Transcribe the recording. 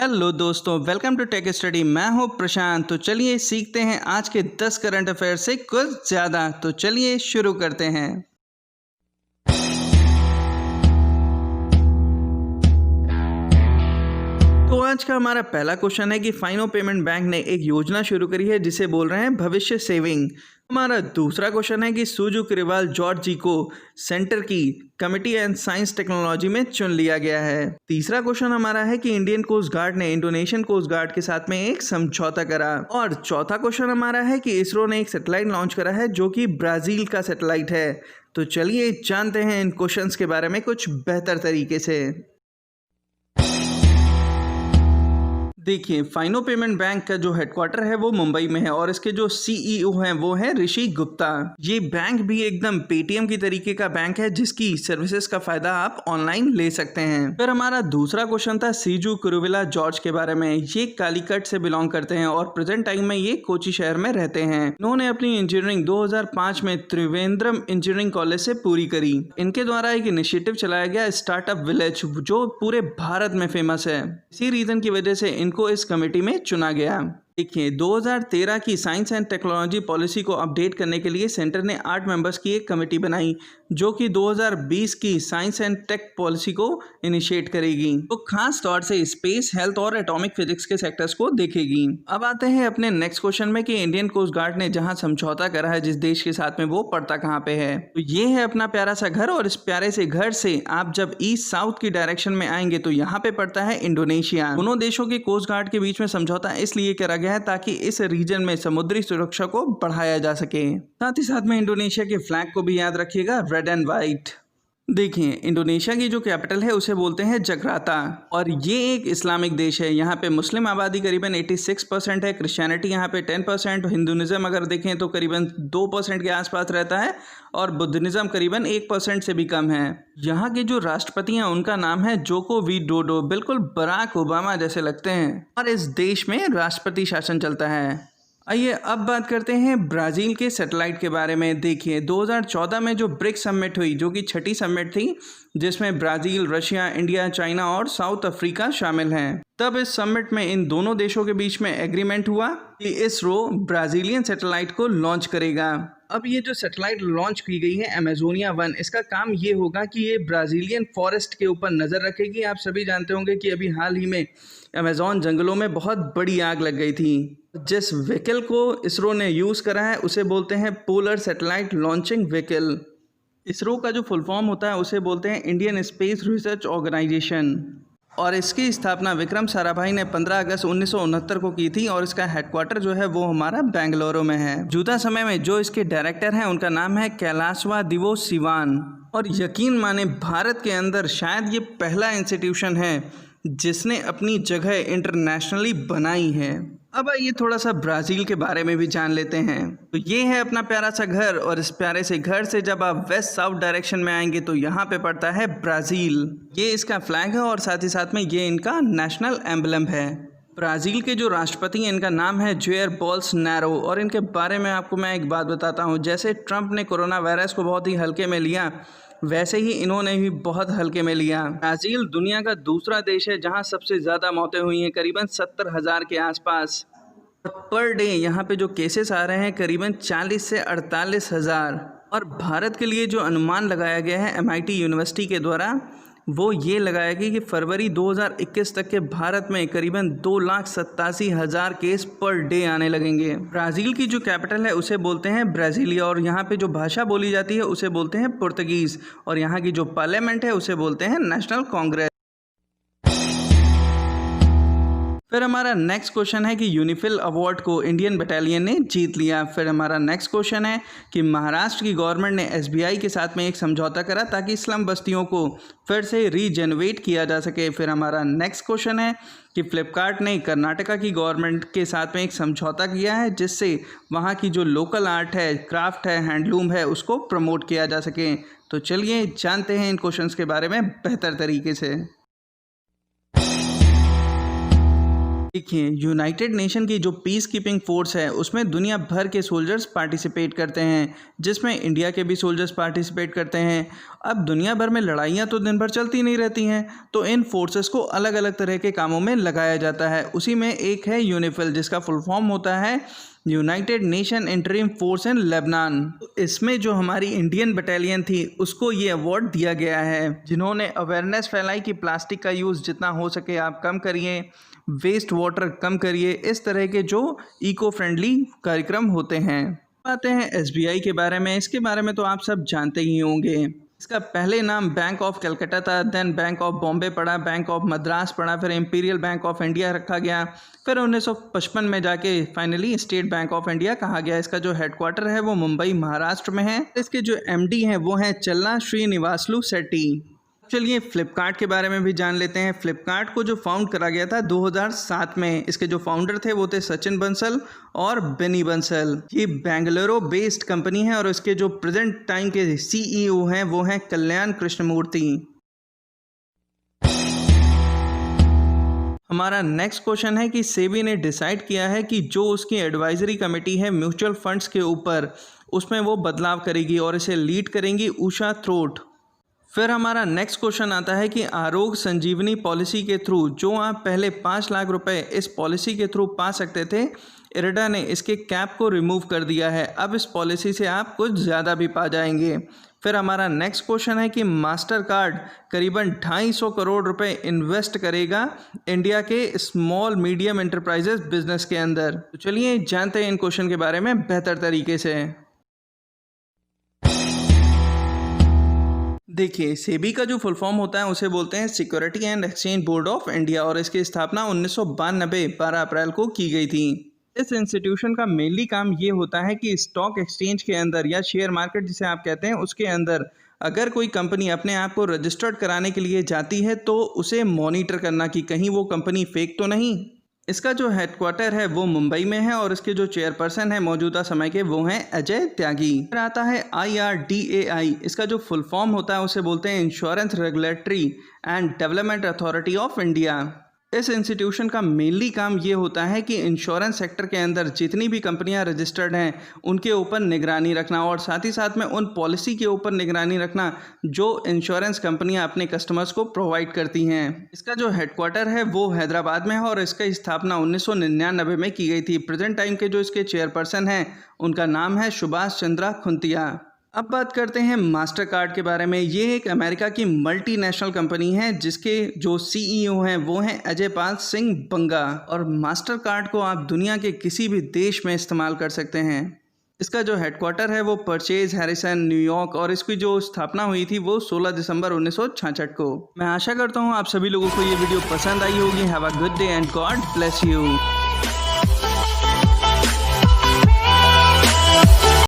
Hello दोस्तों, welcome to tech study. मैं हूं प्रशांत। तो चलिए सीखते हैं आज के 10 करंट अफेयर से कुछ ज़्यादा। तो चलिए शुरू करते हैं। तो आज का हमारा पहला क्वेश्चन है कि फाइनो पेमेंट बैंक ने एक योजना शुरू करी है जिसे बोल रहे हैं भविष्य सेविंग। हमारा दूसरा क्वेश्चन है कि सुजू ग्रिवाल जॉर्ज जी को सेंटर की कमिटी एंड साइंस टेक्नोलॉजी में चुन लिया गया है। तीसरा क्वेश्चन हमारा है कि इंडियन कोस्ट गार्ड ने इंडोनेशियन कोस्ट गार्ड के साथ में एक समझौता करा। और चौथा क्वेश्चन हमारा है कि इसरो ने एक सैटेलाइट लॉन्च करा है जो कि ब्राजील का सैटेलाइट है। तो चलिए जानते हैं इन क्वेश्चंस के बारे में कुछ बेहतर तरीके से। देखिए, फाइनो पेमेंट बैंक का जो हेडक्वार्टर है वो मुंबई में है और इसके जो सीईओ हैं वो हैं ऋषि गुप्ता। ये बैंक भी एकदम पेटीएम की तरीके का बैंक है जिसकी सर्विसेज का फायदा आप ऑनलाइन ले सकते हैं। फिर हमारा दूसरा क्वेश्चन था सीजू कुरुविला जॉर्ज के बारे में। ये कालीकट से बिलोंग करते हैं और प्रेजेंट टाइम में ये कोची शहर में रहते हैं। इन्होंने अपनी इंजीनियरिंग 2005 में त्रिवेंद्रम इंजीनियरिंग कॉलेज से पूरी करी। इनके द्वारा एक इनिशिएटिव चलाया गया स्टार्टअप विलेज जो पूरे भारत में फेमस है। इसी रीजन की वजह से इनको इस कमेटी में चुना गया। देखिए, 2013 की साइंस एंड टेक्नोलॉजी पॉलिसी को अपडेट करने के लिए सेंटर ने 8 मेंबर्स की एक कमेटी बनाई जो कि 2020 की साइंस एंड टेक पॉलिसी को इनिशिएट करेगी। तो खास तौर से स्पेस, हेल्थ और एटॉमिक फिजिक्स के सेक्टर्स को देखेगी। अब आते हैं अपने नेक्स्ट क्वेश्चन में कि इंडियन कोस्ट गार्ड ने जहां समझौता करा है जिस देश के साथ में, वो पड़ता कहां पे है। तो ये है अपना प्यारा सा घर और इस प्यारे से घर से आप जब ईस्ट साउथ की डायरेक्शन में आएंगे तो यहाँ पे पड़ता है इंडोनेशिया। दोनों देशों के कोस्ट गार्ड के बीच में समझौता इसलिए करा गया है ताकि इस रीजन में समुद्री सुरक्षा को बढ़ाया जा सके। साथ ही साथ में इंडोनेशिया के फ्लैग को भी याद रखिएगा, रेड एंड व्हाइट। देखिए, इंडोनेशिया की जो कैपिटल है उसे बोलते हैं जकार्ता और ये एक इस्लामिक देश है। यहाँ पे मुस्लिम आबादी करीबन 86% है, क्रिश्चियनिटी यहाँ पे 10%, हिंदुइज्म अगर देखें तो करीबन 2% के आसपास रहता है और बुद्धिज्म करीबन 1% से भी कम है। यहाँ के जो राष्ट्रपति हैं उनका नाम है जोको विडोडो, बिल्कुल बराक ओबामा जैसे लगते हैं और इस देश में राष्ट्रपति शासन चलता है। आइए अब बात करते हैं ब्राज़ील के सैटेलाइट के बारे में। देखिए, 2014 में जो ब्रिक्स समिट हुई जो कि छठी समिट थी जिसमें ब्राज़ील, रशिया, इंडिया, चाइना और साउथ अफ्रीका शामिल हैं। तब इस समिट में इन दोनों देशों के बीच में एग्रीमेंट हुआ कि इसरो ब्राज़ीलियन सैटेलाइट को लॉन्च करेगा। अब ये जो सैटेलाइट लॉन्च की गई है अमेजोनिया 1, इसका काम ये होगा कि ये ब्राज़ीलियन फॉरेस्ट के ऊपर नज़र रखेगी। आप सभी जानते होंगे कि अभी हाल ही में अमेजोन जंगलों में बहुत बड़ी आग लग गई थी। जिस व्हीकल को इसरो ने यूज़ करा है उसे बोलते हैं polar satellite launching vehicle. ISRO का जो फुल फॉर्म होता है उसे बोलते हैं इंडियन स्पेस रिसर्च ऑर्गेनाइजेशन और इसकी स्थापना विक्रम साराभाई ने 15 अगस्त 1969 को की थी और इसका हेडक्वार्टर जो है वो हमारा बेंगलुरु में है। मौजूदा समय में जो इसके डायरेक्टर हैं उनका नाम है कैलाशवा दिवो सिवान और यकीन माने भारत के अंदर शायद ये पहला इंस्टीट्यूशन है जिसने अपनी जगह इंटरनेशनली बनाई है। अब आइए थोड़ा सा ब्राज़ील के बारे में भी जान लेते हैं। तो ये है अपना प्यारा सा घर और इस प्यारे से घर से जब आप वेस्ट साउथ डायरेक्शन में आएंगे तो यहाँ पे पड़ता है ब्राज़ील। ये इसका फ्लैग है और साथ ही साथ में ये इनका नेशनल एम्बलम है। ब्राज़ील के जो राष्ट्रपति हैं इनका नाम है जेयर बोल्सोनारो और इनके बारे में आपको मैं एक बात बताता हूँ। जैसे ट्रंप ने कोरोना वायरस को बहुत ही हल्के में लिया वैसे ही इन्होंने भी बहुत हल्के में लिया। ब्राज़ील दुनिया का दूसरा देश है जहां सबसे ज़्यादा मौतें हुई हैं, करीबन 70,000 के आसपास। पर डे यहाँ पे जो केसेस आ रहे हैं करीबन 40 से 48,000। और भारत के लिए जो अनुमान लगाया गया है MIT यूनिवर्सिटी के द्वारा वो ये लगाया गया कि फरवरी 2021 तक के भारत में करीबन 2,87,000 केस पर डे आने लगेंगे। ब्राज़ील की जो कैपिटल है उसे बोलते हैं ब्राज़ीलिया और यहाँ पे जो भाषा बोली जाती है उसे बोलते हैं पुर्तगीज़ और यहाँ की जो पार्लियामेंट है उसे बोलते हैं नेशनल कांग्रेस। फिर हमारा नेक्स्ट क्वेश्चन है कि यूनिफिल अवार्ड को इंडियन बटालियन ने जीत लिया। फिर हमारा नेक्स्ट क्वेश्चन है कि महाराष्ट्र की गवर्नमेंट ने SBI के साथ में एक समझौता करा ताकि स्लम बस्तियों को फिर से रीजनरेट किया जा सके। फिर हमारा नेक्स्ट क्वेश्चन है कि फ्लिपकार्ट ने कर्नाटका की गवर्नमेंट के साथ में एक समझौता किया है जिससे वहाँ की जो लोकल आर्ट है, क्राफ्ट है, हैंडलूम है उसको प्रमोट किया जा सके। तो चलिए जानते हैं इन क्वेश्चंस के बारे में बेहतर तरीके से। देखिए, यूनाइटेड नेशन की जो पीस कीपिंग फोर्स है उसमें दुनिया भर के सोल्जर्स पार्टिसिपेट करते हैं, जिसमें इंडिया के भी सोल्जर्स पार्टिसिपेट करते हैं। अब दुनिया भर में लड़ाइयाँ तो दिन भर चलती नहीं रहती हैं, तो इन फोर्सेस को अलग अलग तरह के कामों में लगाया जाता है। उसी में एक है यूनिफिल, जिसका फुल फॉर्म होता है United nation interim force in Lebanon. इसमें जो हमारी इंडियन बटालियन थी उसको ये अवार्ड दिया गया है, जिन्होंने अवेयरनेस फैलाई कि प्लास्टिक का यूज़ जितना हो सके आप कम करिए, वेस्ट वाटर कम करिए, इस तरह के जो इको फ्रेंडली कार्यक्रम होते हैं। आते हैं एसबीआई के बारे में। इसके बारे में तो आप सब जानते ही होंगे। इसका पहले नाम बैंक ऑफ कलकत्ता था, देन बैंक ऑफ बॉम्बे पड़ा, बैंक ऑफ मद्रास पड़ा, फिर इंपीरियल बैंक ऑफ इंडिया रखा गया, फिर 1955 में जाके finally state bank of India कहा गया। इसका जो हेडक्वार्टर है वो मुंबई महाराष्ट्र में है। इसके जो एमडी हैं वो हैं चल्ला श्रीनिवासलू शेट्टी। चलिए फ्लिपकार्ट के बारे में भी जान लेते हैं। फ्लिपकार्ट को जो फाउंड करा गया था 2007 में। इसके जो फाउंडर थे वो थे सचिन बंसल और बेनी बंसल। ये बेंगलुरु बेस्ड कंपनी है और इसके जो प्रेजेंट टाइम के सीईओ हैं वो हैं कल्याण कृष्णमूर्ति। हमारा नेक्स्ट क्वेश्चन है कि सेबी ने डिसाइड किया है कि जो उसकी एडवाइजरी कमेटी है म्यूचुअल फंड्स के ऊपर, उसमें वो बदलाव करेगी और इसे लीड करेंगी उषा थ्रोट। फिर हमारा नेक्स्ट क्वेश्चन आता है कि आरोग्य संजीवनी पॉलिसी के थ्रू जो आप पहले 5 लाख रुपए इस पॉलिसी के थ्रू पा सकते थे, इरडा ने इसके कैप को रिमूव कर दिया है। अब इस पॉलिसी से आप कुछ ज़्यादा भी पा जाएंगे। फिर हमारा नेक्स्ट क्वेश्चन है कि मास्टर कार्ड करीबन 250 करोड़ रुपए इन्वेस्ट करेगा इंडिया के स्मॉल मीडियम एंटरप्राइजेस बिजनेस के अंदर। तो चलिए जानते हैं इन क्वेश्चन के बारे में बेहतर तरीके से। देखिए, सेबी का जो फुल फॉर्म होता है उसे बोलते हैं security and exchange board of India और इसकी स्थापना 1992 12 अप्रैल को की गई थी। इस इंस्टीट्यूशन का मेनली काम ये होता है कि स्टॉक एक्सचेंज के अंदर या शेयर मार्केट जिसे आप कहते हैं उसके अंदर अगर कोई कंपनी अपने आप को रजिस्टर्ड कराने के लिए जाती है तो उसे मॉनिटर करना कि कहीं वो कंपनी फेक तो नहीं। इसका जो हेडक्वार्टर है वो मुंबई में है और इसके जो चेयरपर्सन है मौजूदा समय के वो हैं अजय त्यागी। फिर आता है IRDAI। इसका जो फुल फॉर्म होता है उसे बोलते हैं insurance regulatory and development authority of India. इस इंस्टीट्यूशन का मेनली काम ये होता है कि इंश्योरेंस सेक्टर के अंदर जितनी भी कंपनियां रजिस्टर्ड हैं उनके ऊपर निगरानी रखना और साथ ही साथ में उन पॉलिसी के ऊपर निगरानी रखना जो इंश्योरेंस कंपनियां अपने कस्टमर्स को प्रोवाइड करती हैं। इसका जो हेडक्वार्टर है वो हैदराबाद में है और इसकी स्थापना 1999 में की गई थी। प्रेजेंट टाइम के जो इसके चेयरपर्सन हैं उनका नाम है सुभाष चंद्रा खुंतिया। अब बात करते हैं मास्टर कार्ड के बारे में। ये एक अमेरिका की मल्टीनेशनल कंपनी है जिसके जो सीईओ हैं वो हैं अजय पाल सिंह बंगा और मास्टर कार्ड को आप दुनिया के किसी भी देश में इस्तेमाल कर सकते हैं। इसका जो हेडक्वार्टर है वो परचेज हैरिसन न्यूयॉर्क और इसकी जो स्थापना हुई थी वो 16 दिसंबर 1966 को। मैं आशा करता हूँ आप सभी लोगों को ये वीडियो पसंद आई होगी। Have a good day and God bless you.